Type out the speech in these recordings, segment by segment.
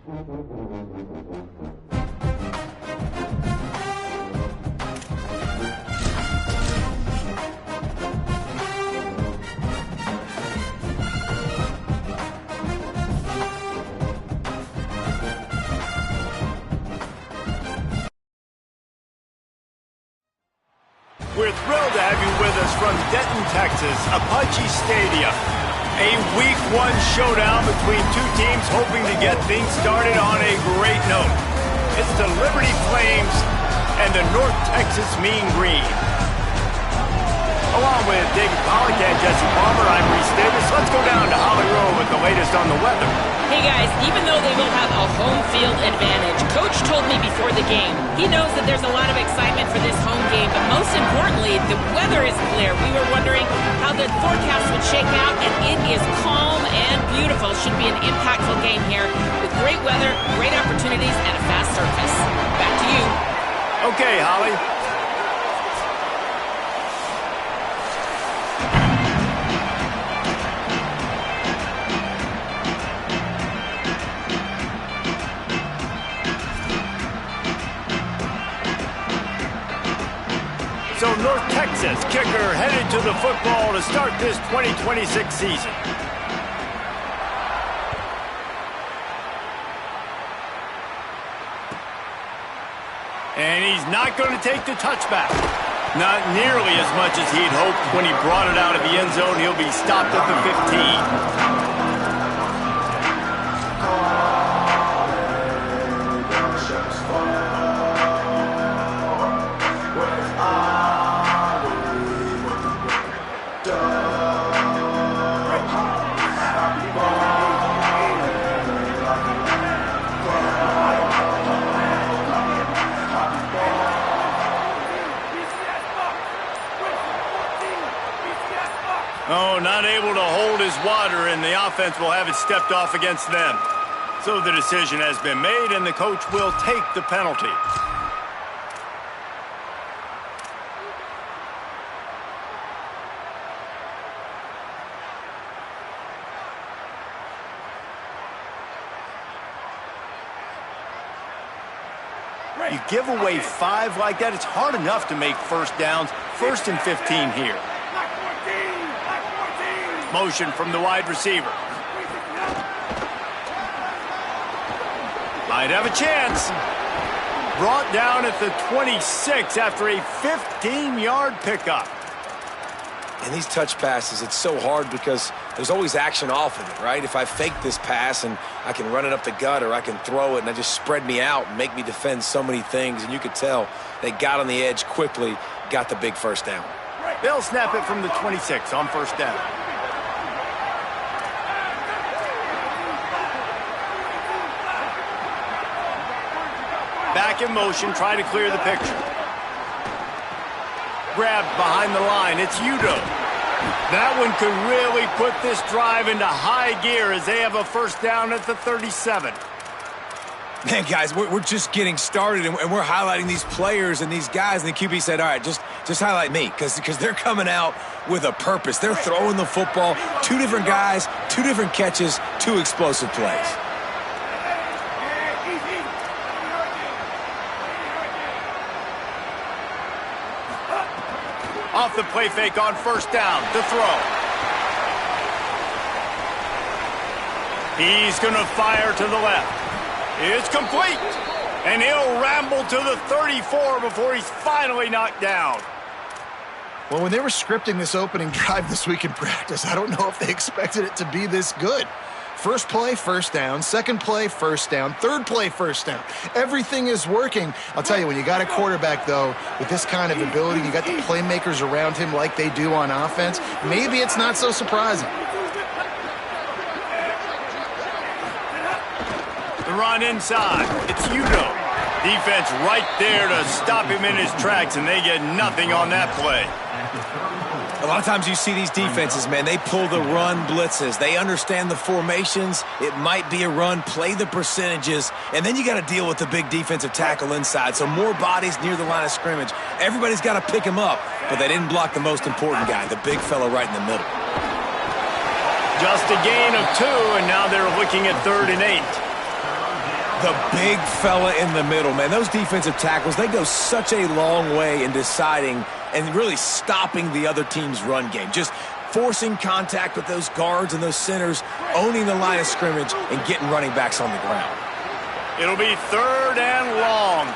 We're thrilled to have you with us from Denton, Texas, Apache Stadium. A Week 1 showdown between two teams hoping to get things started on a great note. It's the Liberty Flames and the North Texas Mean Green. Along with David Pollack and Jesse Palmer, I'm Reese Davis. Let's go down to Holly Rowe with the latest on the weather. Hey guys, even though they will have a home field advantage, Coach told me before the game, he knows that there's a lot of excitement for this home game, but most importantly, the weather is clear. We were wondering how the forecast would shake out, and it is calm and beautiful. Should be an impactful game here with great weather, great opportunities, and a fast surface. Back to you. Okay, Holly. So North Texas kicker headed to the football to start this 2026 season. And he's not going to take the touchback. Not nearly as much as he'd hoped when he brought it out of the end zone. He'll be stopped at the 15. Oh, not able to hold his water, and the offense will have it stepped off against them. So the decision has been made, and the coach will take the penalty. You give away 5 like that, it's hard enough to make first downs. 1st and 15 here. Motion from the wide receiver. Might have a chance. Brought down at the 26 after a 15-yard pickup. And these touch passes, it's so hard because there's always action off of it, right? If I fake this pass and I can run it up the gut, or I can throw it and I just spread me out and make me defend so many things. And you could tell they got on the edge quickly, got the big first down. They'll snap it from the 26 on first down. Back in motion, try to clear the picture. Grabbed behind the line, it's Udo. That one could really put this drive into high gear as they have a first down at the 37. Man, guys, we're just getting started, and we're highlighting these players and these guys, and the QB said, all right, just highlight me, because they're coming out with a purpose. They're throwing the football, 2 different guys, 2 different catches, 2 explosive plays. Off the play fake on first down, the throw. He's going to fire to the left. It's complete. And he'll ramble to the 34 before he's finally knocked down. Well, when they were scripting this opening drive this week in practice, I don't know if they expected it to be this good. First play, first down. Second play, first down. Third play, first down. Everything is working. I'll tell you, when you got a quarterback, though, with this kind of ability, you got the playmakers around him like they do on offense, maybe it's not so surprising. The run inside. It's Udo. Defense right there to stop him in his tracks, and they get nothing on that play. A lot of times you see these defenses, man, they pull the run blitzes. They understand the formations. It might be a run, play the percentages, and then you got to deal with the big defensive tackle inside. So more bodies near the line of scrimmage. Everybody's got to pick him up, but they didn't block the most important guy, the big fella right in the middle. Just a gain of 2, and now they're looking at 3rd and 8. The big fella in the middle, man. Those defensive tackles, they go such a long way in deciding and really stopping the other team's run game. Just forcing contact with those guards and those centers, owning the line of scrimmage, and getting running backs on the ground. It'll be 3rd and long.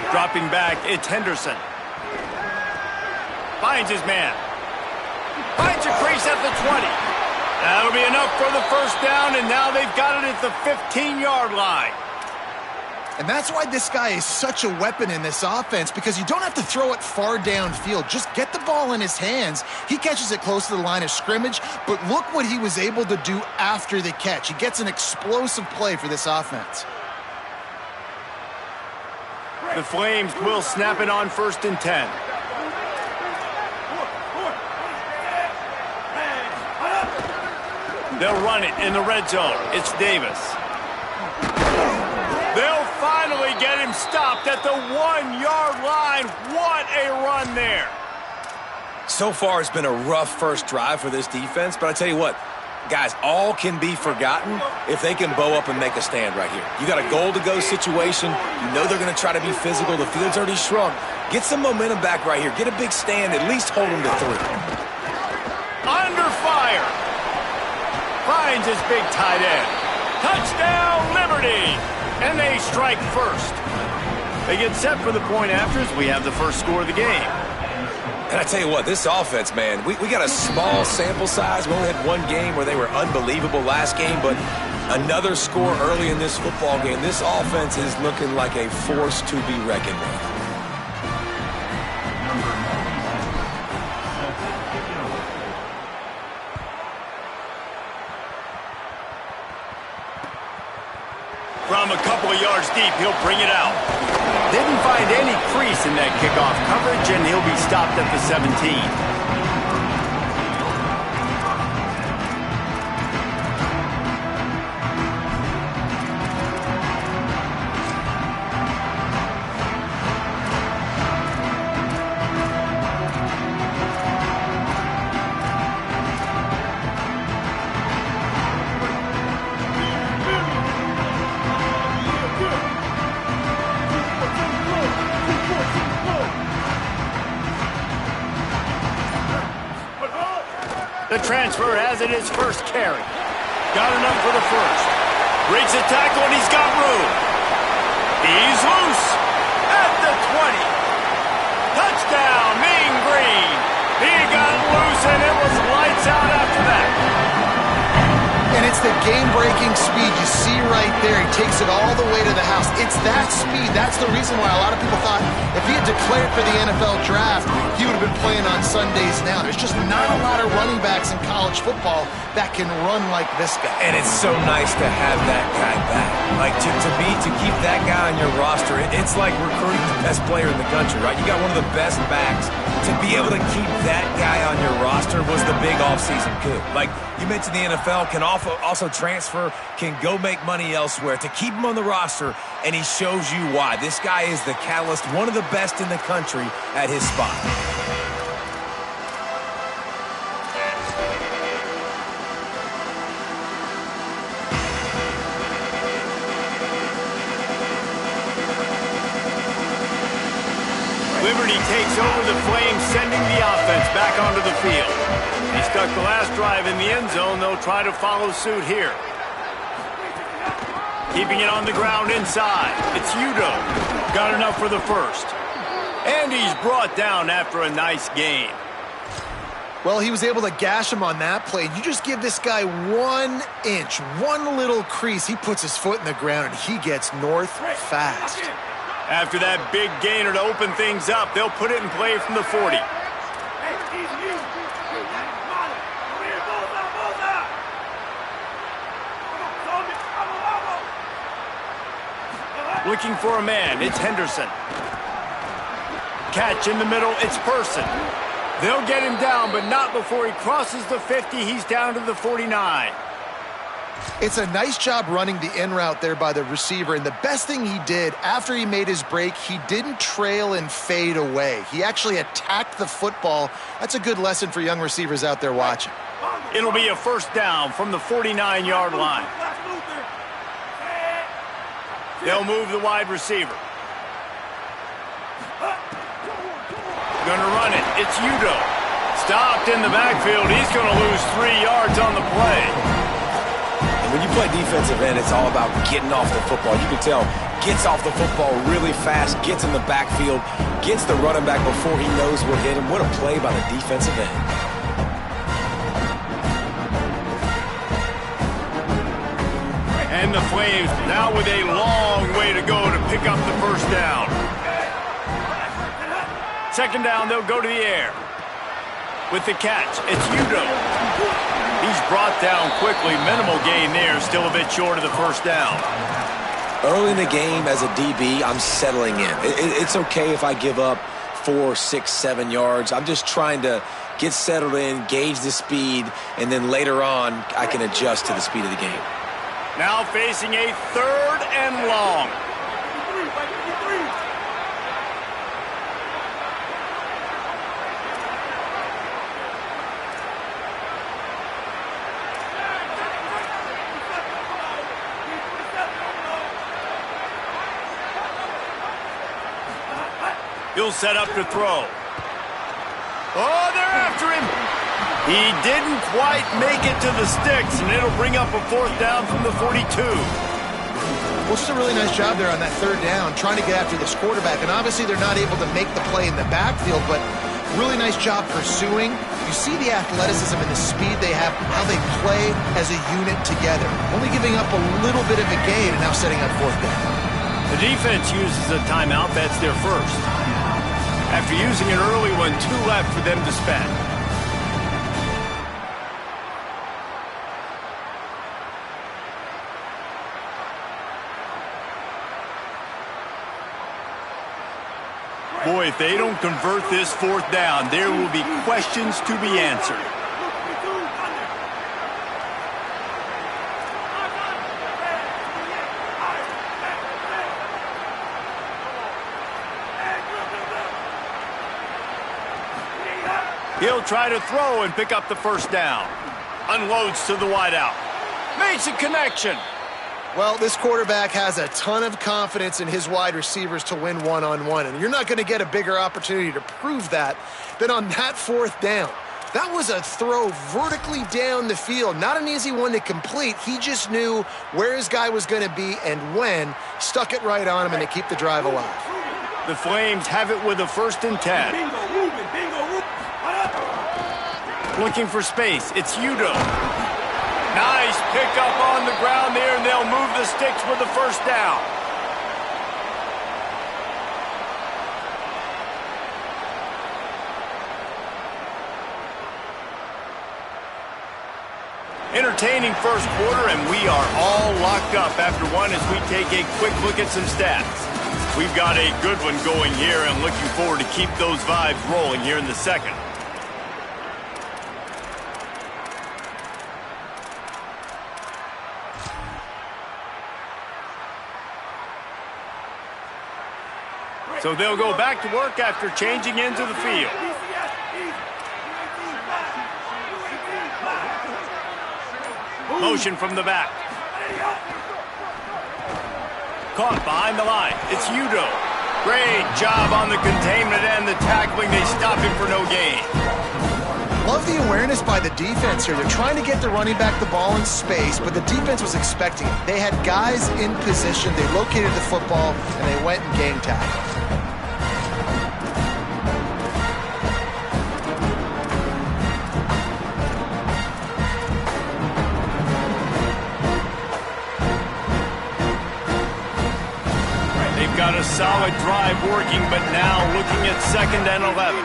Dropping back, it's Henderson. Finds his man. Finds a crease at the 20. That'll be enough for the first down, and now they've got it at the 15-yard line. And that's why this guy is such a weapon in this offense, because you don't have to throw it far downfield. Just get the ball in his hands. He catches it close to the line of scrimmage, but look what he was able to do after the catch. He gets an explosive play for this offense. The Flames will snap it on 1st and 10. They'll run it in the red zone. It's Davis. They'll finally get him stopped at the 1-yard line. What a run there. So far, it's been a rough first drive for this defense, but I tell you what, guys, all can be forgotten if they can bow up and make a stand right here. You got a goal-to-go situation. You know they're going to try to be physical. The field's already shrunk. Get some momentum back right here. Get a big stand. At least hold them to 3. Under fire. Finds his big tight end. Touchdown, Liberty. And they strike first. They get set for the point after as we have the first score of the game. And I tell you what, this offense, man, we got a small sample size. We only had one game where they were unbelievable last game, but another score early in this football game. This offense is looking like a force to be reckoned with. From a couple of yards deep, he'll bring it out. Didn't find any crease in that kickoff coverage, and he'll be stopped at the 17. The transfer has it his first carry. Got enough for the first. Breaks a tackle and he's got room. He's loose at the 20. Touchdown, Mean Green. He got loose and it was lights out after that. And it's the game-breaking speed you see right there. He takes it all the way to the house. It's that speed. That's the reason why a lot of people thought if he had declared for the NFL draft, he would have been playing on Sundays now. There's just not a lot of running backs in college football that can run like this guy. And it's so nice to have that guy back. Like, to keep that guy on your roster, it's like recruiting the best player in the country, right? You got one of the best backs. To be able to keep that guy on your roster was the big offseason coup. Like, you mentioned the NFL can also transfer, can go make money elsewhere. To keep him on the roster, and he shows you why. This guy is the catalyst, one of the best in the country at his spot. Liberty takes over the Flames, sending the offense back onto the field. He stuck the last drive in the end zone. They'll try to follow suit here. Keeping it on the ground inside. It's Udo. Got enough for the first. And he's brought down after a nice gain. Well, he was able to gash him on that play. You just give this guy 1 inch, one little crease. He puts his foot in the ground, and he gets north fast. After that big gainer to open things up, they'll put it in play from the 40. Looking for a man, it's Henderson. Catch in the middle, it's Person. They'll get him down, but not before he crosses the 50. He's down to the 49. It's a nice job running the in route there by the receiver, and the best thing he did after he made his break, he didn't trail and fade away. He actually attacked the football. That's a good lesson for young receivers out there watching. It'll be a first down from the 49-yard line. They'll move the wide receiver. Gonna run it. It's Udoh. Stopped in the backfield. He's going to lose 3 yards on the play. When you play defensive end, it's all about getting off the football. You can tell, gets off the football really fast, gets in the backfield, gets the running back before he knows what hit him. What a play by the defensive end. And the Flames now with a long way to go to pick up the first down. Second down, they'll go to the air. With the catch, it's Udoh. He's brought down quickly. Minimal gain there. Still a bit short of the first down. Early in the game as a DB, I'm settling in. It's okay if I give up 4, 6, 7 yards. I'm just trying to get settled in, gauge the speed, and then later on, I can adjust to the speed of the game. Now facing a third and long. He'll set up to throw. Oh, they're after him. He didn't quite make it to the sticks, and it'll bring up a fourth down from the 42. Well, just a really nice job there on that third down, trying to get after this quarterback. And obviously they're not able to make the play in the backfield, but really nice job pursuing. You see the athleticism and the speed they have, how they play as a unit together. Only giving up a little bit of a gain and now setting up fourth down. The defense uses a timeout. That's their first. After using an early one, 2 left for them to spend. Boy, if they don't convert this fourth down, there will be questions to be answered. He'll try to throw and pick up the first down. Unloads to the wideout. Makes a connection. Well, this quarterback has a ton of confidence in his wide receivers to win one-on-one, and you're not going to get a bigger opportunity to prove that than on that fourth down. That was a throw vertically down the field. Not an easy one to complete. He just knew where his guy was going to be and when. Stuck it right on him, and they keep the drive alive. The Flames have it with a 1st and 10. Looking for space. It's Udoh. Nice pickup on the ground there, and they'll move the sticks with the first down. Entertaining first quarter, and we are all locked up after one as we take a quick look at some stats. We've got a good one going here, and looking forward to keep those vibes rolling here in the second. So they'll go back to work after changing into the field. Motion from the back. Caught behind the line. It's Udoh. Great job on the containment and the tackling. They stop him for no gain. Love the awareness by the defense here. They're trying to get the running back the ball in space, but the defense was expecting it. They had guys in position. They located the football, and they went and gang tackled. Got a solid drive working, but now looking at 2nd and 11.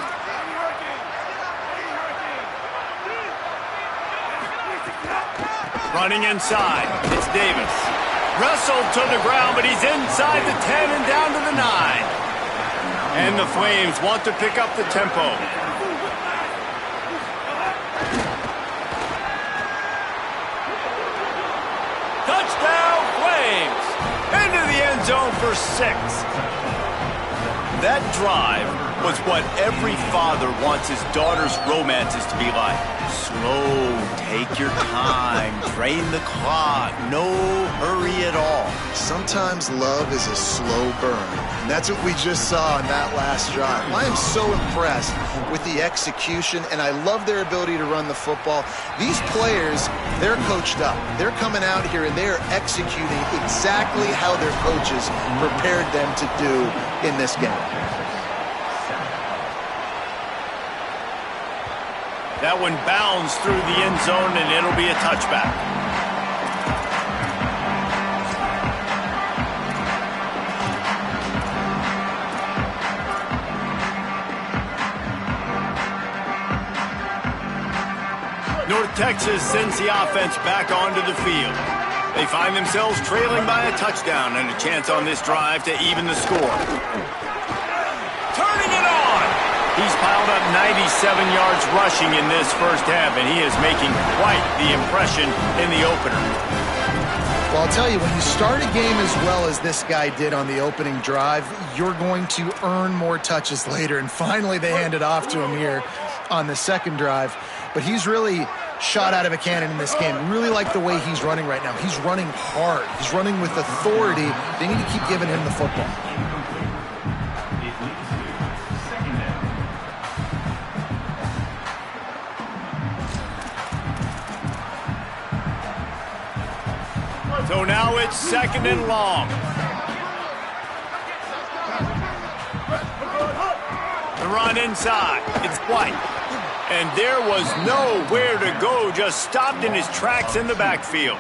Running inside, it's Davis. Wrestled to the ground, but he's inside the 10 and down to the 9. And the Flames want to pick up the tempo. Touchdown, Flames! Into the end zone for 6. That drive was what every father wants his daughter's romances to be like. Slow, take your time, drain the clock, no hurry at all. Sometimes love is a slow burn. And that's what we just saw in that last drive. I am so impressed with the execution, and I love their ability to run the football. These players, they're coached up. They're coming out here, and they're executing exactly how their coaches prepared them to do in this game. That one bounds through the end zone, and it'll be a touchback. North Texas sends the offense back onto the field. They find themselves trailing by a touchdown and a chance on this drive to even the score. Turning it on! He's piled up 97 yards rushing in this first half, and he is making quite the impression in the opener. Well, I'll tell you, when you start a game as well as this guy did on the opening drive, you're going to earn more touches later. And finally, they hand it off to him here on the second drive. But he's really shot out of a cannon in this game. Really like the way he's running right now. He's running hard. He's running with authority. They need to keep giving him the football. So now it's 2nd and long. The run inside. It's White. And there was nowhere to go, just stopped in his tracks in the backfield.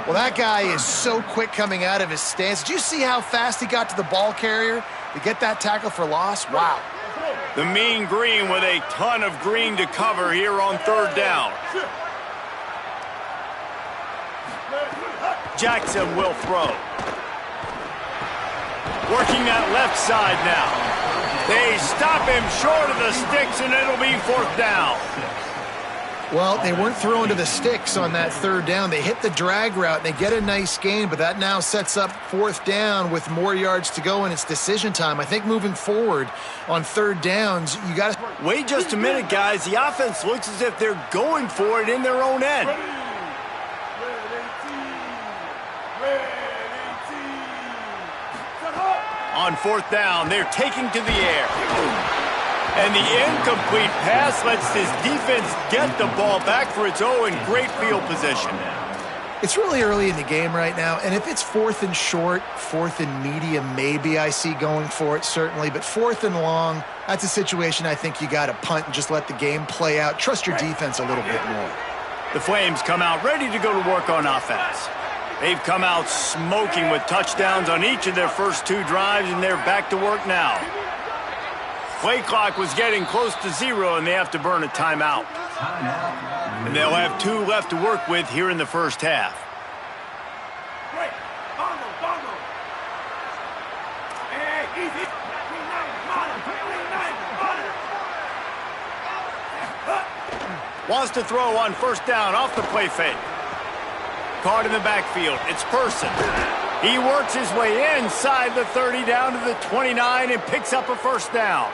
Well, that guy is so quick coming out of his stance. Did you see how fast he got to the ball carrier to get that tackle for loss? Wow. The Mean Green with a ton of green to cover here on 3rd down. Jackson will throw. Working that left side now. They stop him short of the sticks, and it'll be 4th down. Well, they weren't throwing to the sticks on that 3rd down. They hit the drag route, and they get a nice gain, but that now sets up 4th down with more yards to go, and it's decision time. I think moving forward on 3rd downs, you got to... Wait just a minute, guys. The offense looks as if they're going for it in their own end. On 4th down, they're taking to the air. And the incomplete pass lets this defense get the ball back for its own great field position. It's really early in the game right now, and if it's 4th and short, 4th and medium, maybe I see going for it, certainly. But 4th and long, that's a situation I think you got to punt and just let the game play out. Trust your defense a little bit more. The Flames come out ready to go to work on offense. They've come out smoking with touchdowns on each of their first 2 drives, and they're back to work now. Play clock was getting close to 0, and they have to burn a timeout. And they'll have 2 left to work with here in the first half. Wants to throw on 1st down off the play fake. Caught in the backfield. It's Person. He works his way inside the 30 down to the 29 and picks up a 1st down.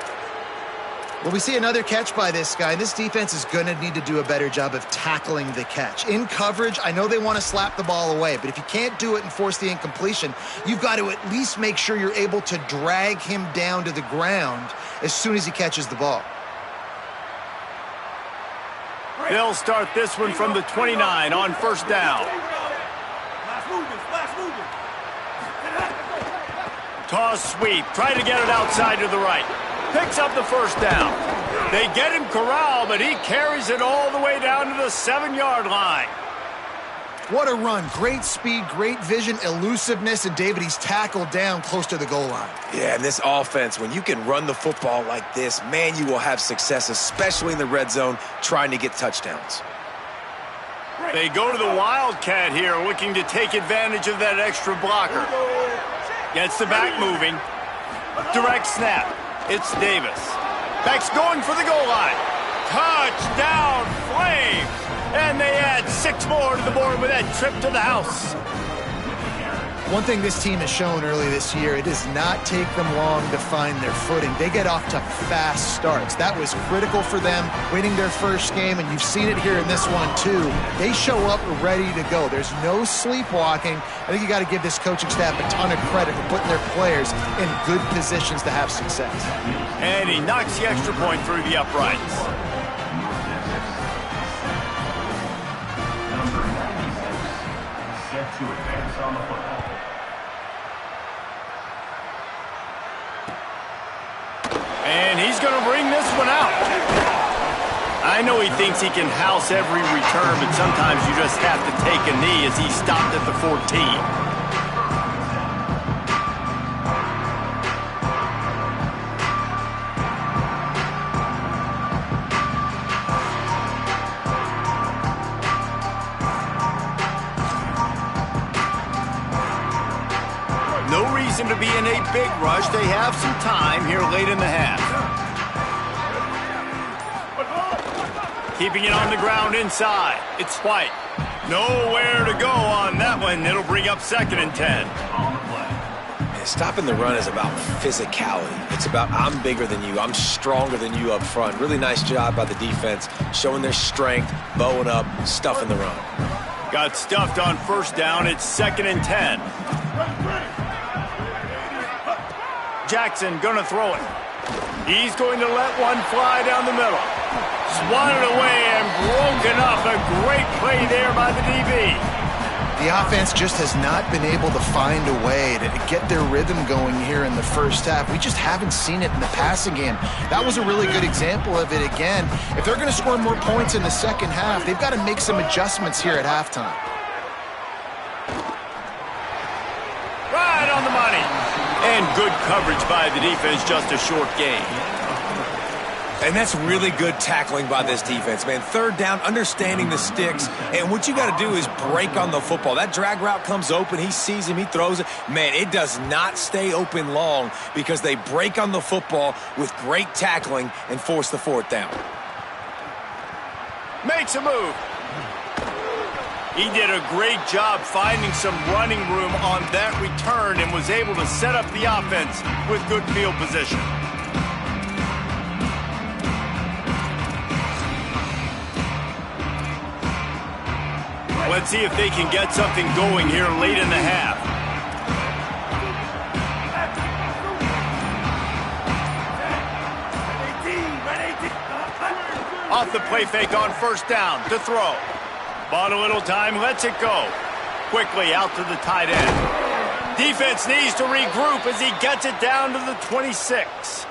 Well, we see another catch by this guy. This defense is going to need to do a better job of tackling the catch. In coverage, I know they want to slap the ball away, but if you can't do it and force the incompletion, you've got to at least make sure you're able to drag him down to the ground as soon as he catches the ball. They'll start this one from the 29 on 1st down. Toss sweep. Try to get it outside to the right. Picks up the 1st down. They get him corralled, but he carries it all the way down to the 7-yard line. What a run. Great speed, great vision, elusiveness, and David, he's tackled down close to the goal line. Yeah, and this offense, when you can run the football like this, man, you will have success, especially in the red zone, trying to get touchdowns. They go to the Wildcat here, looking to take advantage of that extra blocker. Gets the back moving. Direct snap. It's Davis. Back's going for the goal line. Touchdown Flames! And they add 6 more to the board with that trip to the house. One thing this team has shown early this year, it does not take them long to find their footing. They get off to fast starts. That was critical for them, winning their first game, and you've seen it here in this one too. They show up ready to go. There's no sleepwalking. I think you got to give this coaching staff a ton of credit for putting their players in good positions to have success. And he knocks the extra point through the uprights. Set to advance on the football. And he's going to bring this one out. I know he thinks he can house every return, but sometimes you just have to take a knee as he stopped at the 14. No reason to be in a big rush. They have some time here late in the half. Keeping it on the ground inside. It's White. Nowhere to go on that one. It'll bring up 2nd and 10. Man, stopping the run is about physicality. It's about I'm bigger than you. I'm stronger than you up front. Really nice job by the defense, showing their strength, bowing up, stuffing the run. Got stuffed on 1st down. It's 2nd and 10. Jackson gonna throw it. He's going to let one fly down the middle. Swatted away and broken up. A great play there by the DB. The offense just has not been able to find a way to get their rhythm going here in the first half. We just haven't seen it in the passing game. That was a really good example of it again. If they're going to score more points in the second half, they've got to make some adjustments here at halftime. Right on the money. And good coverage by the defense, just a short gain. And that's really good tackling by this defense, man. 3rd down, understanding the sticks. And what you got to do is break on the football. That drag route comes open. He sees him. He throws it. Man, it does not stay open long because they break on the football with great tackling and force the 4th down. Makes a move. He did a great job finding some running room on that return and was able to set up the offense with good field position. Let's see if they can get something going here late in the half. Off the play fake on 1st down to throw. Bought a little time, lets it go. Quickly out to the tight end. Defense needs to regroup as he gets it down to the 26.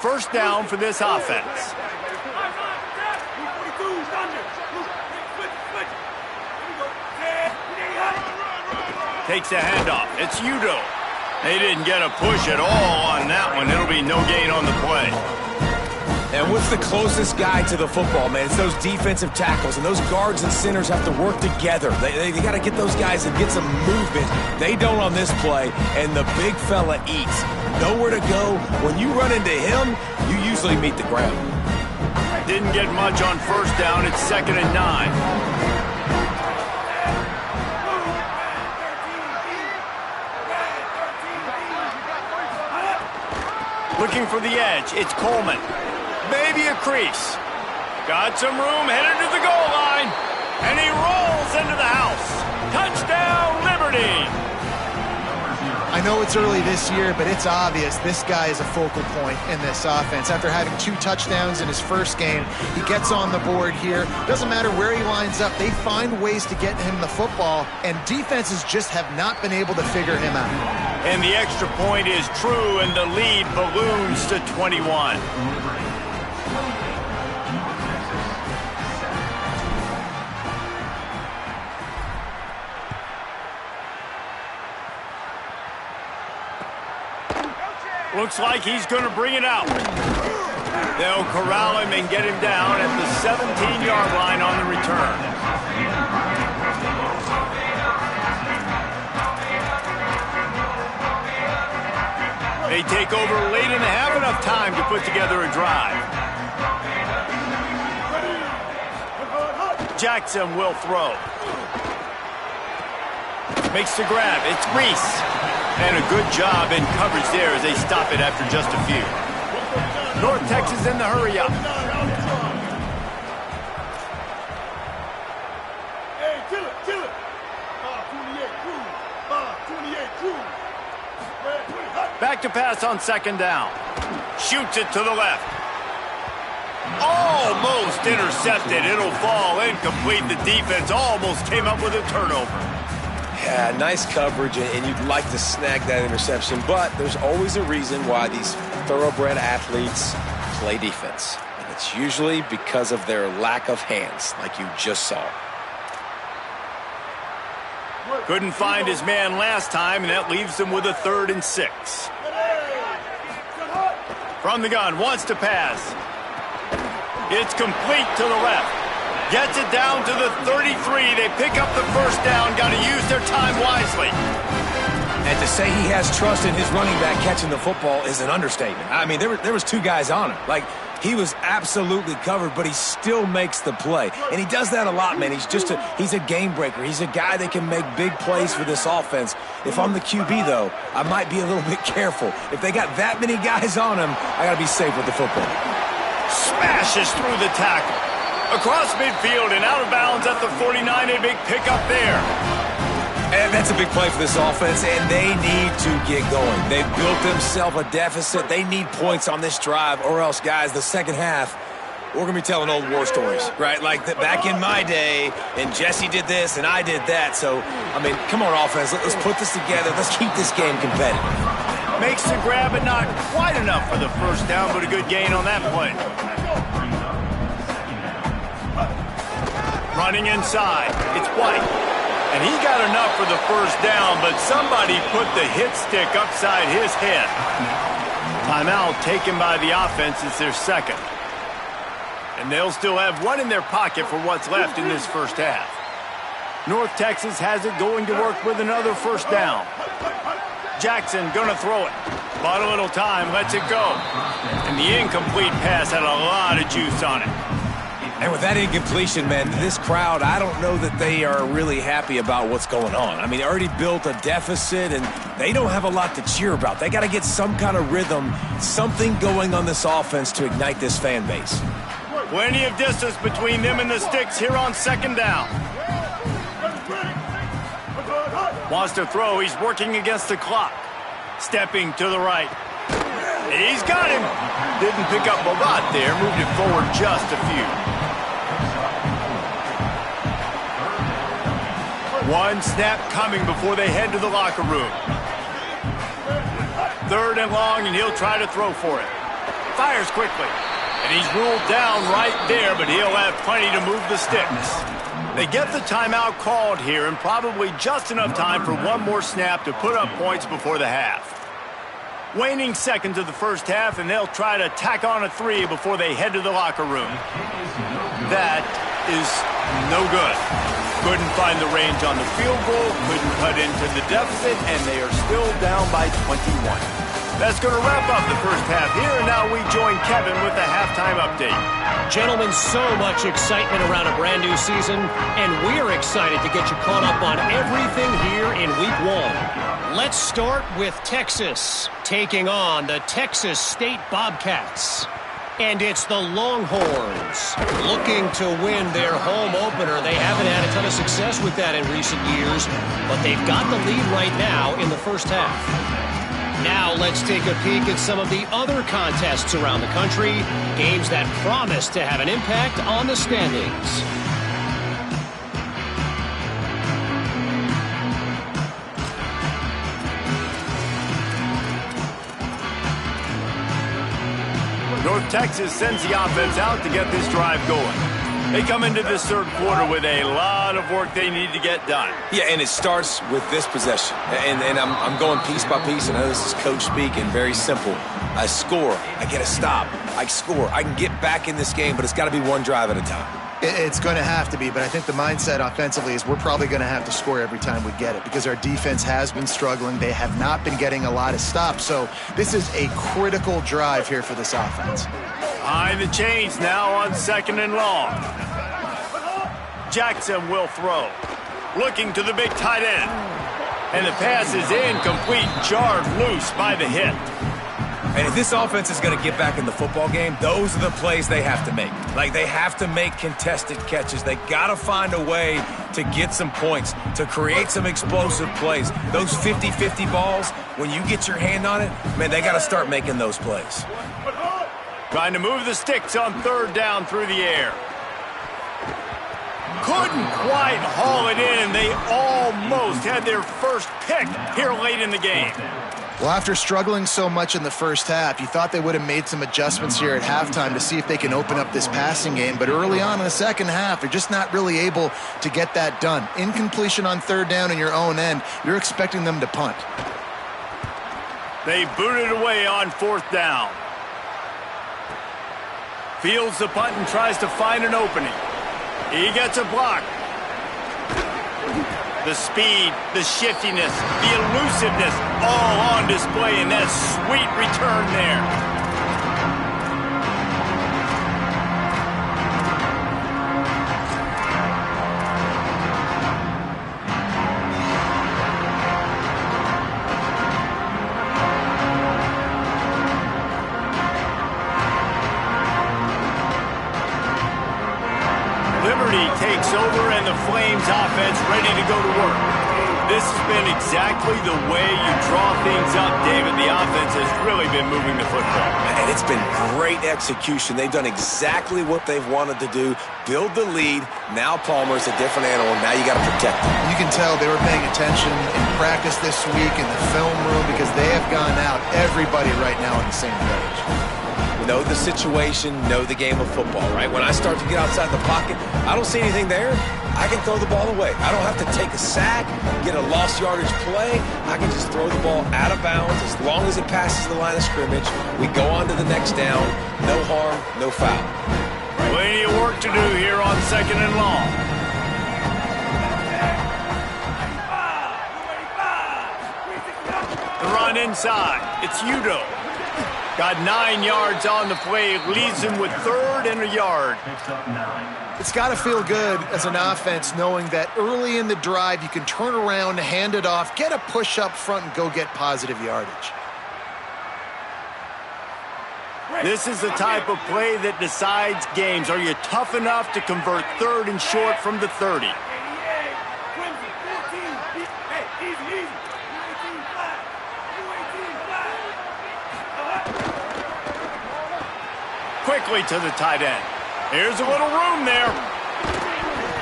First down for this offense. Takes the handoff. It's Udo. They didn't get a push at all on that one. It'll be no gain on the play. And what's the closest guy to the football, man? It's those defensive tackles, and those guards and centers have to work together. They got to get those guys and get some movement. They don't on this play, and the big fella eats. Nowhere to go. When you run into him, you usually meet the ground. Didn't get much on 1st down. It's 2nd and 9. Looking for the edge. It's Coleman. Maybe a crease. Got some room, headed to the goal line. And he rolls into the house. Touchdown, Liberty. I know it's early this year, but it's obvious this guy is a focal point in this offense. After having 2 touchdowns in his first game, he gets on the board here. Doesn't matter where he lines up, they find ways to get him the football, and defenses just have not been able to figure him out. And the extra point is true, and the lead balloons to 21. Looks like he's going to bring it out. They'll corral him and get him down at the 17-yard line on the return. They take over late and have enough time to put together a drive. Jackson will throw. Makes the grab. It's Reese. And a good job in coverage there as they stop it after just a few. North Texas in the hurry up. Hey, kill it, kill it. 28 crew. 28 crew. Back to pass on second down. Shoots it to the left. Almost intercepted. It'll fall incomplete. The defense almost came up with a turnover. Yeah, nice coverage, and you'd like to snag that interception, but there's always a reason why these thoroughbred athletes play defense. And it's usually because of their lack of hands, like you just saw. Couldn't find his man last time, and that leaves him with a 3rd and 6. From the gun, wants to pass. It's complete to the left. Gets it down to the 33. They pick up the first down. Got to use their time wisely. And to say he has trust in his running back catching the football is an understatement. I mean, there was 2 guys on him. Like, he was absolutely covered, but he still makes the play. And he does that a lot, man. He's a game breaker. He's a guy that can make big plays for this offense. If I'm the QB, though, I might be a little bit careful. If they got that many guys on him, I got to be safe with the football. Smashes through the tackle. Across midfield and out of bounds at the 49. A big pickup there. And that's a big play for this offense, and they need to get going. They've built themselves a deficit. They need points on this drive, or else, guys, the second half, we're going to be telling old war stories, right? Like back in my day, and Jesse did this, and I did that. So, I mean, come on, offense. Let's put this together. Let's keep this game competitive. Makes the grab, but not quite enough for the first down, but a good gain on that play. Running inside. It's White. And he got enough for the first down, but somebody put the hit stick upside his head. Timeout taken by the offense. It's their second. And they'll still have one in their pocket for what's left in this first half. North Texas has it going to work with another first down. Jackson gonna throw it. Bought a little time, lets it go. And the incomplete pass had a lot of juice on it. And with that incompletion, man, this crowd, I don't know that they are really happy about what's going on. I mean, they already built a deficit, and they don't have a lot to cheer about. They got to get some kind of rhythm, something going on this offense to ignite this fan base. Plenty of distance between them and the sticks here on second down. Wants to throw. He's working against the clock. Stepping to the right. He's got him. Didn't pick up a lot there. Moved it forward just a few. One snap coming before they head to the locker room. 3rd and long, and he'll try to throw for it. Fires quickly. And he's ruled down right there, but he'll have plenty to move the sticks. They get the timeout called here, and probably just enough time for one more snap to put up points before the half. Waning seconds of the first half, and they'll try to tack on a 3 before they head to the locker room. That is no good. Couldn't find the range on the field goal, couldn't cut into the deficit, and they are still down by 21. That's going to wrap up the first half here, and now we join Kevin with the halftime update. Gentlemen, so much excitement around a brand new season, and we're excited to get you caught up on everything here in Week 1. Let's start with Texas, taking on the Texas State Bobcats. And it's the Longhorns looking to win their home opener. They haven't had a ton of success with that in recent years, but they've got the lead right now in the first half. Now let's take a peek at some of the other contests around the country, games that promise to have an impact on the standings. North Texas sends the offense out to get this drive going. They come into this third quarter with a lot of work they need to get done. Yeah, and it starts with this possession. And I'm going piece by piece. I know this is coach speaking, very simple. I score, I get a stop, I score. I can get back in this game, but it's got to be one drive at a time. It's going to have to be, but I think the mindset offensively is we're probably going to have to score every time we get it because our defense has been struggling. They have not been getting a lot of stops, so this is a critical drive here for this offense. Behind the chains now on 2nd and long. Jackson will throw. Looking to the big tight end. And the pass is incomplete, jarred loose by the hit. And if this offense is going to get back in the football game, those are the plays they have to make. Like, they have to make contested catches. They got to find a way to get some points, to create some explosive plays. Those 50-50 balls, when you get your hand on it, man, they got to start making those plays. Trying to move the sticks on 3rd down through the air. Couldn't quite haul it in. They almost had their first pick here late in the game. Well, after struggling so much in the first half, you thought they would have made some adjustments here at halftime to see if they can open up this passing game. But early on in the second half, they're just not really able to get that done. Incompletion on 3rd down in your own end, you're expecting them to punt. They booted away on 4th down. Fields the punt and tries to find an opening. He gets a block. The speed, the shiftiness, the elusiveness, all on display in that sweet return there. Takes over and the Flames offense ready to go to work. This has been exactly the way you draw things up, David. The offense has really been moving the football. And it's been great execution. They've done exactly what they've wanted to do. Build the lead. Now Palmer's a different animal. Now you got to protect him. You can tell they were paying attention in practice this week in the film room because they have gone out, everybody right now on the same page. Know the situation, know the game of football, right? When I start to get outside the pocket, I don't see anything there, I can throw the ball away. I don't have to take a sack, get a lost yardage play. I can just throw the ball out of bounds as long as it passes the line of scrimmage. We go on to the next down. No harm, no foul. Plenty of work to do here on 2nd and long. The run inside. It's Udo. Got 9 yards on the play, leaves him with 3rd and a yard. It's got to feel good as an offense knowing that early in the drive you can turn around, hand it off, get a push up front, and go get positive yardage. This is the type of play that decides games. Are you tough enough to convert 3rd and short from the 30? Quickly to the tight end. Here's a little room there.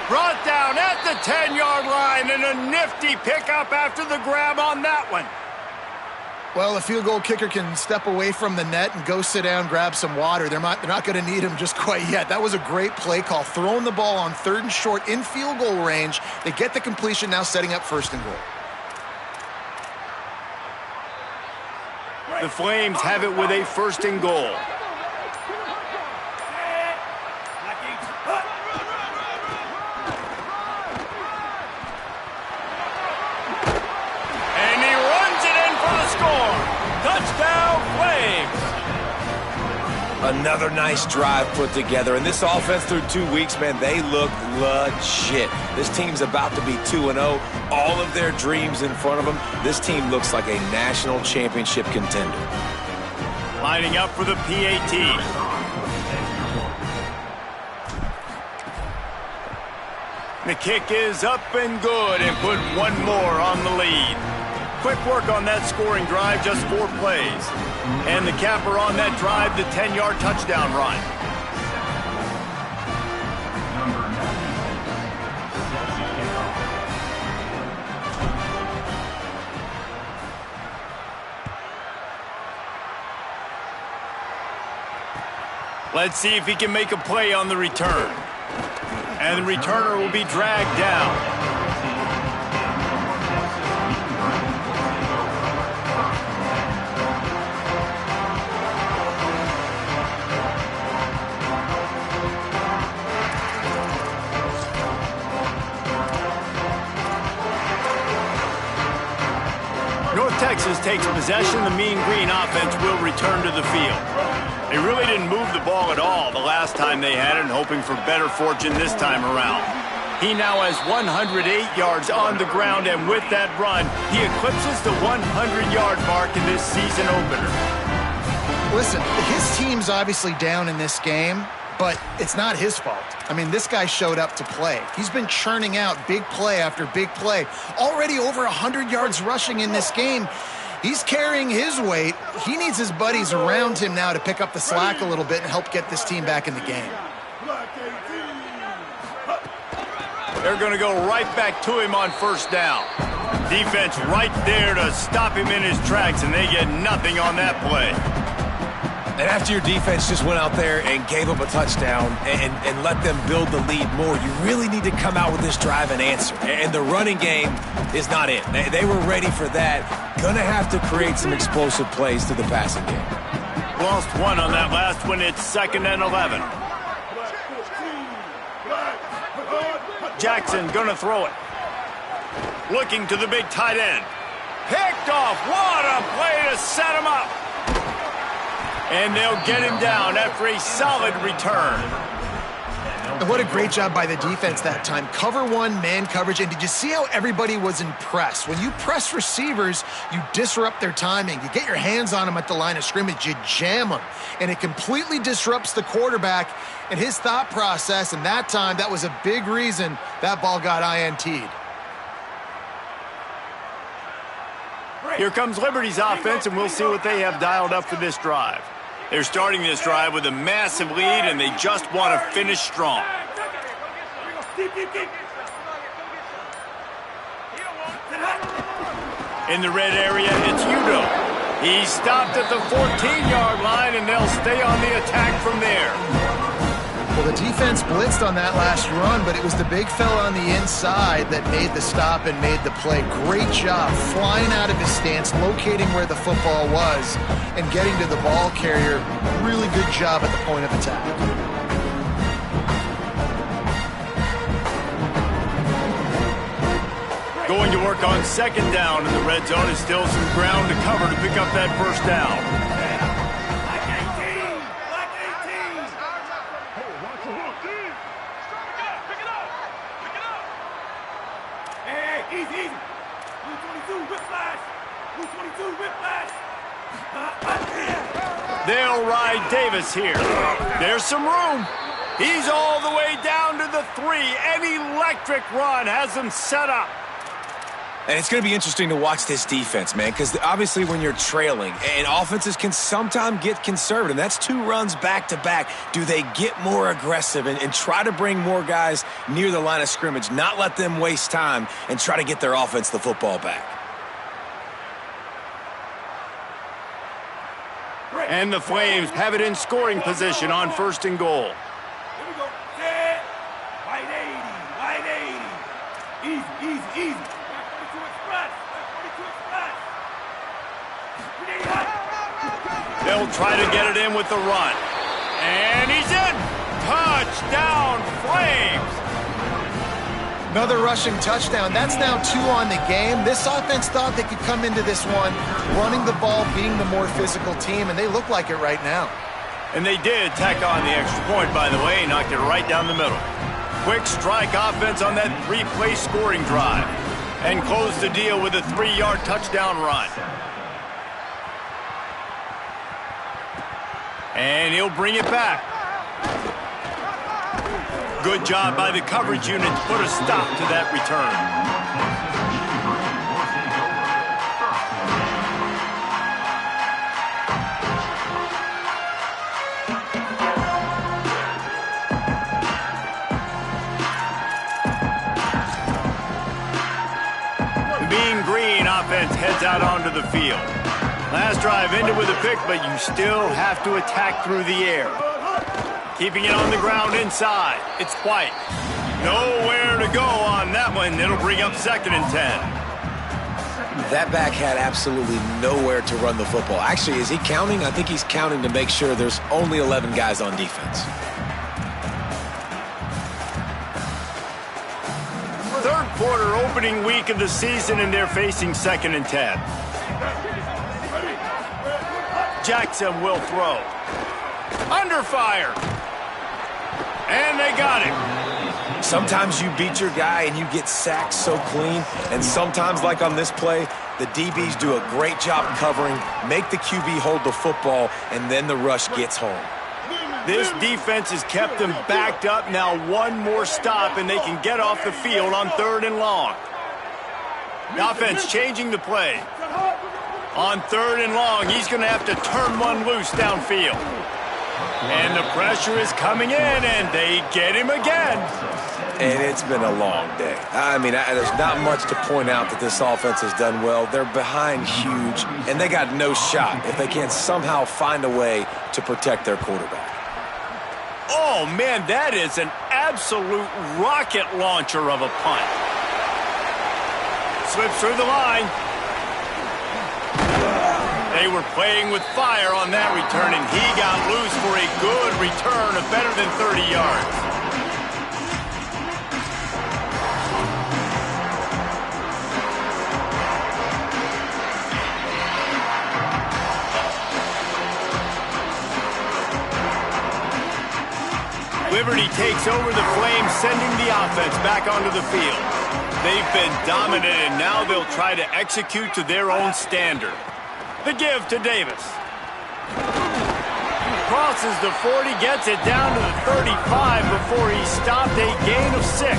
Brought down at the 10-yard line and a nifty pickup after the grab on that one. Well, a field goal kicker can step away from the net and go sit down, grab some water. They're not going to need him just quite yet. That was a great play call. Throwing the ball on 3rd and short in field goal range. They get the completion, now setting up 1st and goal. The Flames have it with a 1st and goal. Another nice drive put together. And this offense through 2 weeks, man, they look legit. This team's about to be 2-0. All of their dreams in front of them. This team looks like a national championship contender. Lining up for the PAT. The kick is up and good and put one more on the lead. Quick work on that scoring drive, just 4 plays. And the capper on that drive, the 10-yard touchdown run. Let's see if he can make a play on the return. And the returner will be dragged down. North Texas takes possession. The Mean Green offense will return to the field. They really didn't move the ball at all the last time they had it, and hoping for better fortune this time around. He now has 108 yards on the ground, and with that run, he eclipses the 100-yard mark in this season opener. Listen, his team's obviously down in this game, but it's not his fault. I mean, this guy showed up to play. He's been churning out big play after big play. Already over 100 yards rushing in this game. He's carrying his weight. He needs his buddies around him now to pick up the slack a little bit and help get this team back in the game. They're going to go right back to him on first down. Defense right there to stop him in his tracks, and they get nothing on that play. And after your defense just went out there and gave up a touchdown and let them build the lead more, you really need to come out with this drive and answer. And the running game is not it. They were ready for that. Going to have to create some explosive plays to the passing game. Lost one on that last one. It's 2nd and 11. Jackson going to throw it. Looking to the big tight end. Picked off. What a play to set him up. And they'll get him down after a solid return. And what a great job by the defense that time. Cover one, man coverage. And did you see how everybody was impressed? When you press receivers, you disrupt their timing. You get your hands on them at the line of scrimmage. You jam them. And it completely disrupts the quarterback and his thought process. And that time, that was a big reason that ball got INT'd. Here comes Liberty's offense, and we'll see what they have dialed up for this drive. They're starting this drive with a massive lead, and they just want to finish strong. In the red area, it's Udo. He stopped at the 14-yard line, and they'll stay on the attack from there. Well, the defense blitzed on that last run, but it was the big fella on the inside that made the stop and made the play. Great job flying out of his stance, locating where the football was, and getting to the ball carrier. Really good job at the point of attack. Going to work on 2nd down in the red zone. Is still some ground to cover to pick up that first down. They'll ride Davis here. There's some room. He's all the way down to the 3. An electric run has him set up. And it's going to be interesting to watch this defense, man, because obviously when you're trailing, and offenses can sometimes get conservative. That's 2 runs back-to-back. Do they get more aggressive and try to bring more guys near the line of scrimmage, not let them waste time, and try to get their offense the football back? And the Flames have it in scoring position on 1st and goal. Here we go. Set. Wide 80. Easy, easy, easy. Back 42 express. Back 42 express. They'll try to get it in with the run. And he's in. Touchdown, Flames. Another rushing touchdown. That's now 2 on the game. This offense thought they could come into this one running the ball, being the more physical team, and they look like it right now. And they did tack on the extra point, by the way, knocked it right down the middle. Quick strike offense on that 3-play scoring drive. And closed the deal with a 3-yard touchdown run. And he'll bring it back. Good job by the coverage unit to put a stop to that return. The Mean Green offense heads out onto the field. Last drive ended with a pick, but you still have to attack through the air. Keeping it on the ground inside. It's White. Nowhere to go on that one. It'll bring up 2nd and 10. That back had absolutely nowhere to run the football. Actually, is he counting? I think he's counting to make sure there's only 11 guys on defense. Third quarter, opening week of the season, and they're facing 2nd and 10. Jackson will throw. Under fire. And they got him. Sometimes you beat your guy and you get sacked so clean, and sometimes, like on this play, the DBs do a great job covering, make the QB hold the football, and then the rush gets home. This defense has kept them backed up. Now one more stop, and they can get off the field on 3rd and long. The offense changing the play. On 3rd and long, he's going to have to turn one loose downfield. And the pressure is coming in, and they get him again. And it's been a long day. I mean, there's not much to point out that this offense has done well. They're behind huge, and they got no shot if they can't somehow find a way to protect their quarterback. Oh, man, that is an absolute rocket launcher of a punt. Slips through the line. They were playing with fire on that return, and he got loose for a good return of better than 30 yards. Liberty takes over the Flames, sending the offense back onto the field. They've been dominant, and now they'll try to execute to their own standard. The give to Davis. Crosses the 40, gets it down to the 35 before he stopped, a gain of 6.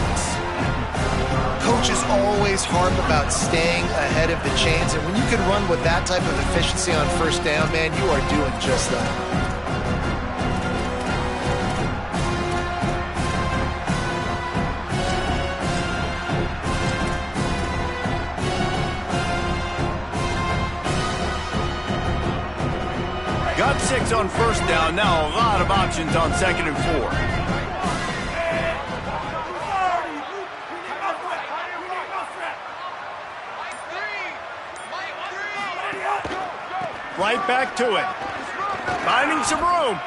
Coaches always harp about staying ahead of the chains, and when you can run with that type of efficiency on 1st down, man, you are doing just that. Got 6 on 1st down. Now a lot of options on 2nd and 4. Right back to it. Finding some room.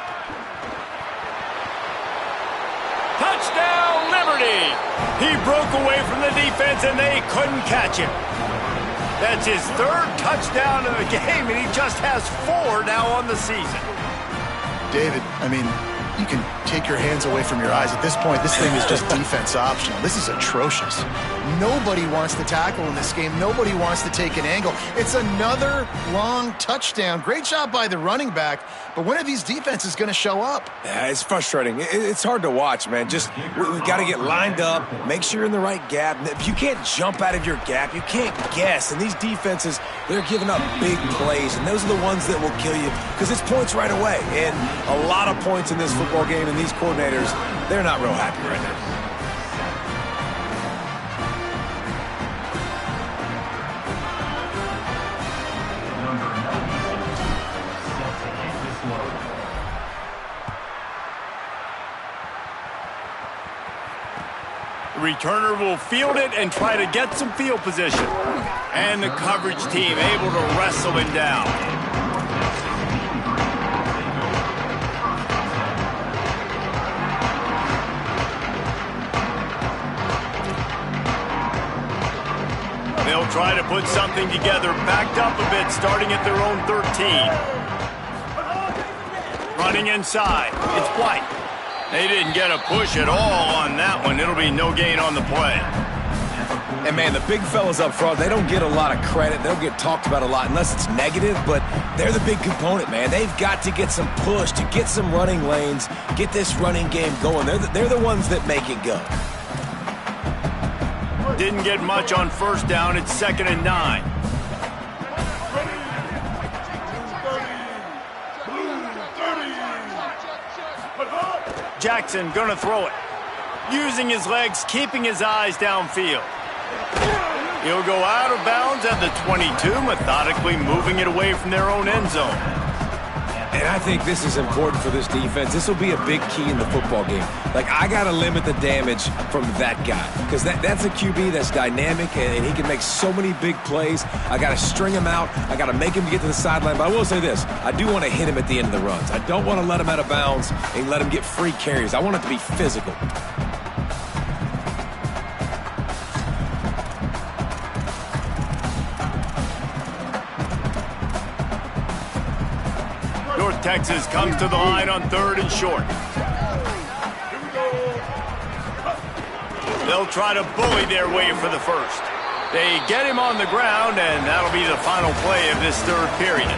Touchdown, Liberty! He broke away from the defense, and they couldn't catch him. That's his 3rd touchdown of the game, and he just has 4 now on the season. David, I mean, you can take your hands away from your eyes. At this point, this thing is just defense optional. This is atrocious. Nobody wants to tackle in this game. Nobody wants to take an angle. It's another long touchdown. Great job by the running back, but when are these defenses going to show up? Yeah, it's frustrating. It's hard to watch, man. Just, we've got to get lined up, make sure you're in the right gap. If you can't jump out of your gap, you can't guess. And these defenses, they're giving up big plays, and those are the ones that will kill you because it's points right away. And a lot of points in this football game, and these coordinators, they're not real happy right now. Returner will field it and try to get some field position. And the coverage team able to wrestle him down. They'll try to put something together, backed up a bit, starting at their own 13. Running inside, it's White. They didn't get a push at all on that one. It'll be no gain on the play. And, man, the big fellas up front, they don't get a lot of credit. They don't get talked about a lot unless it's negative, but they're the big component, man. They've got to get some push, to get some running lanes, get this running game going. They're the ones that make it go. Didn't get much on 1st down. It's 2nd and 9. Jackson gonna throw it. Using his legs, keeping his eyes downfield. He'll go out of bounds at the 22, methodically moving it away from their own end zone. And I think this is important for this defense. This will be a big key in the football game. Like, I got to limit the damage from that guy because that's a QB that's dynamic, and he can make so many big plays. I got to string him out. I got to make him get to the sideline. But I will say this. I do want to hit him at the end of the runs. I don't want to let him out of bounds and let him get free carries. I want it to be physical. North Texas comes to the line on 3rd and short. They'll try to bully their way for the first. They get him on the ground, and that'll be the final play of this 3rd period.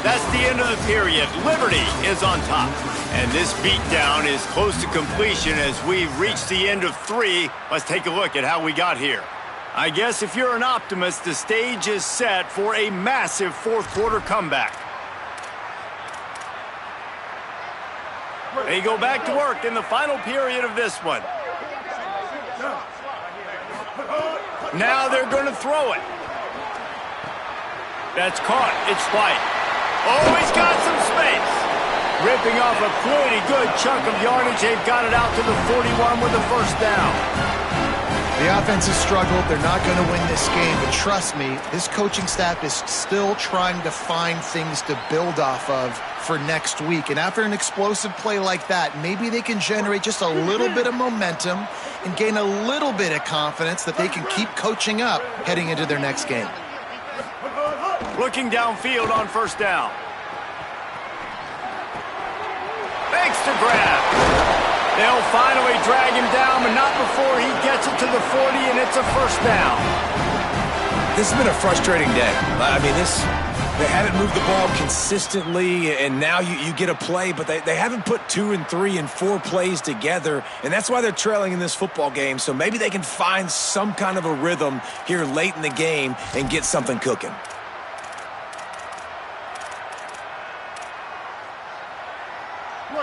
That's the end of the period. Liberty is on top. And this beatdown is close to completion as we reach the end of 3. Let's take a look at how we got here. I guess if you're an optimist, the stage is set for a massive 4th quarter comeback. They go back to work in the final period of this one. Now they're going to throw it. That's caught. It's White. Oh, he's got some space. Ripping off a pretty good chunk of yardage. They've got it out to the 41 with the first down. The offense has struggled. They're not going to win this game, but trust me, this coaching staff is still trying to find things to build off of for next week. And after an explosive play like that, maybe they can generate just a little bit of momentum and gain a little bit of confidence that they can keep coaching up heading into their next game. Looking downfield on first down. Makes the grab. They'll finally drag him down, but not before he gets it to the 40, and it's a first down. This has been a frustrating day. I mean, they haven't moved the ball consistently, and now you get a play, but they haven't put 2 and 3 and 4 plays together, and that's why they're trailing in this football game. So maybe they can find some kind of a rhythm here late in the game and get something cooking.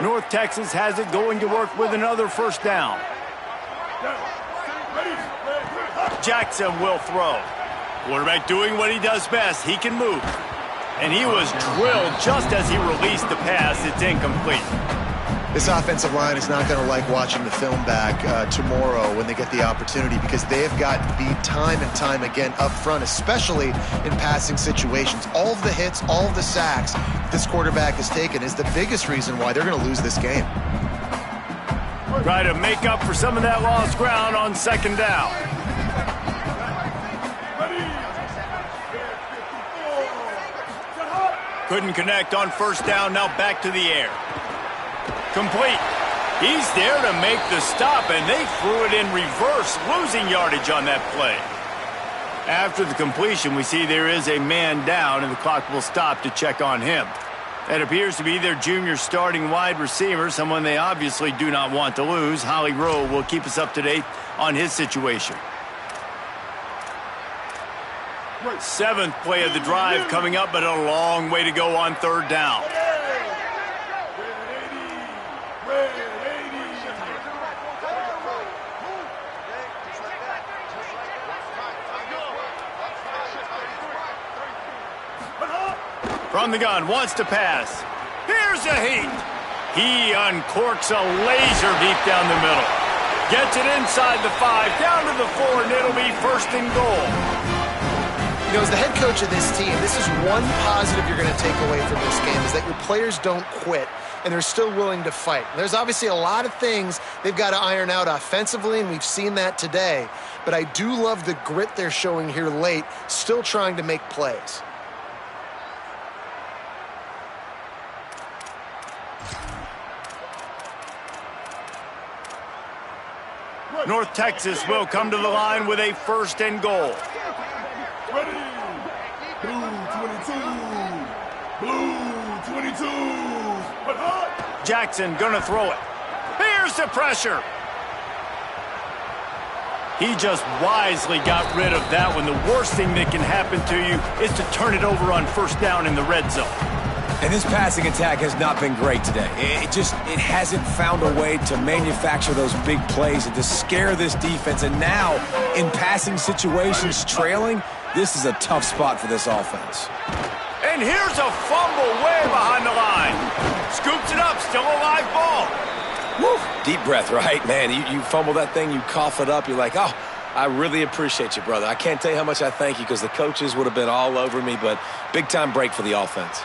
North Texas has it going to work with another first down. Jackson will throw. Quarterback doing what he does best. He can move. And he was drilled just as he released the pass. It's incomplete. This offensive line is not going to like watching the film back tomorrow when they get the opportunity because they have got beat time and time again up front, especially in passing situations. All of the hits, all of the sacks this quarterback has taken is the biggest reason why they're going to lose this game. Try to make up for some of that lost ground on second down. Couldn't connect on first down, now back to the air. Complete. He's there to make the stop, and they threw it in reverse, losing yardage on that play. After the completion, we see there is a man down, and the clock will stop to check on him. That appears to be their junior starting wide receiver, someone they obviously do not want to lose. Holly Rowe will keep us up to date on his situation. 7th play of the drive coming up, but a long way to go on third down. From the gun, wants to pass. Here's a heat. He uncorks a laser deep down the middle. Gets it inside the 5, down to the 4, and it'll be first and goal. You know, as the head coach of this team, this is one positive you're going to take away from this game, is that your players don't quit, and they're still willing to fight. There's obviously a lot of things they've got to iron out offensively, and we've seen that today. But I do love the grit they're showing here late, still trying to make plays. North Texas will come to the line with a first and goal. Ready. Blue 22. Blue 22. Jackson gonna throw it. Here's the pressure. He just wisely got rid of that one. The worst thing that can happen to you is to turn it over on first down in the red zone. And this passing attack has not been great today. It hasn't found a way to manufacture those big plays and to scare this defense. And now, in passing situations trailing, this is a tough spot for this offense. And here's a fumble way behind the line. Scoops it up, still a live ball. Woo. Deep breath, right? Man, you fumble that thing, you cough it up, you're like, oh, I really appreciate you, brother. I can't tell you how much I thank you because the coaches would have been all over me, but big-time break for the offense.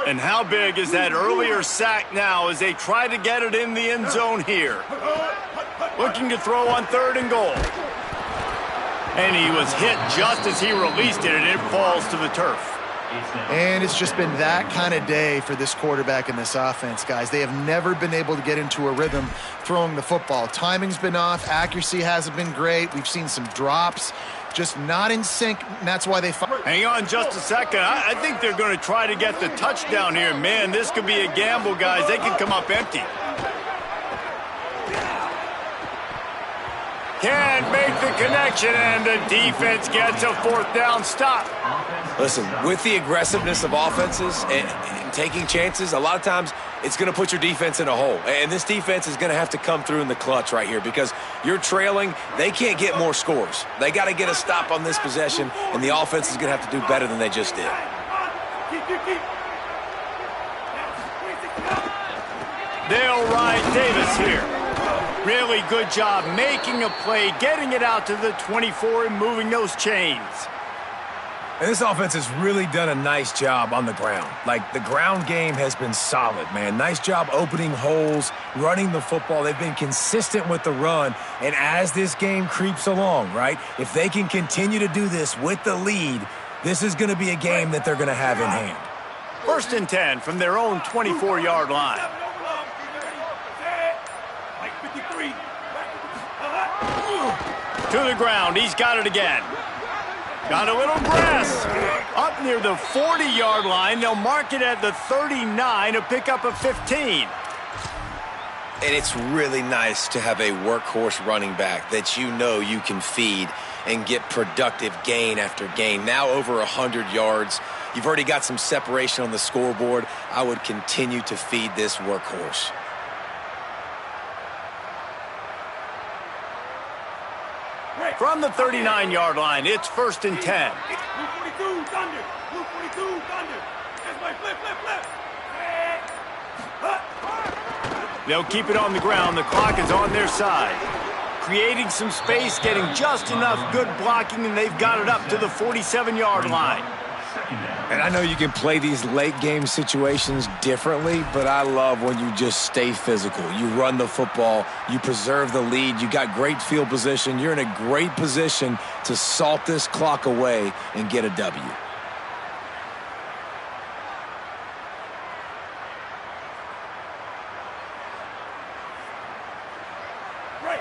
And how big is that earlier sack now as they try to get it in the end zone here? Looking to throw on 3rd and goal. And he was hit just as he released it, and it falls to the turf. And it's just been that kind of day for this quarterback and this offense, guys. They have never been able to get into a rhythm throwing the football. Timing's been off. Accuracy hasn't been great. We've seen some drops. Just not in sync, and that's why they... Hang on just a second. I think they're going to try to get the touchdown here. Man, this could be a gamble, guys. They could come up empty. Can't make the connection, and the defense gets a 4th down stop. Listen, with the aggressiveness of offenses and taking chances, a lot of times it's going to put your defense in a hole. And this defense is going to have to come through in the clutch right here because you're trailing. They can't get more scores. They got to get a stop on this possession, and the offense is going to have to do better than they just did. They'll ride Davis here. Really good job making a play, getting it out to the 24 and moving those chains. And this offense has really done a nice job on the ground. Like, the ground game has been solid, man. Nice job opening holes, running the football. They've been consistent with the run. And as this game creeps along, right, if they can continue to do this with the lead, this is going to be a game that they're going to have in hand. 1st and 10 from their own 24-yard line. To the ground. He's got it again. Got a little grass. Up near the 40-yard line. They'll mark it at the 39 to pick up a 15. And it's really nice to have a workhorse running back that you know you can feed and get productive gain after gain. Now over 100 yards. You've already got some separation on the scoreboard. I would continue to feed this workhorse. From the 39-yard line, it's 1st and 10. They'll keep it on the ground. The clock is on their side. Creating some space, getting just enough good blocking, and they've got it up to the 47-yard line. And I know you can play these late-game situations differently, but I love when you just stay physical. You run the football, you preserve the lead, you got great field position, you're in a great position to salt this clock away and get a W.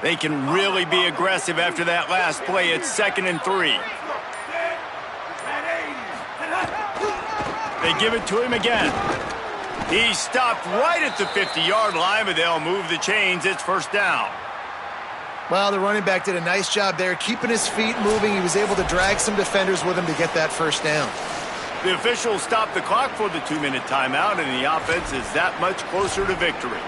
They can really be aggressive after that last play. It's 2nd and 3. They give it to him again. He stopped right at the 50-yard line, but they'll move the chains. It's 1st down. Well, the running back did a nice job there, keeping his feet moving. He was able to drag some defenders with him to get that 1st down. The officials stopped the clock for the 2-minute timeout, and the offense is that much closer to victory.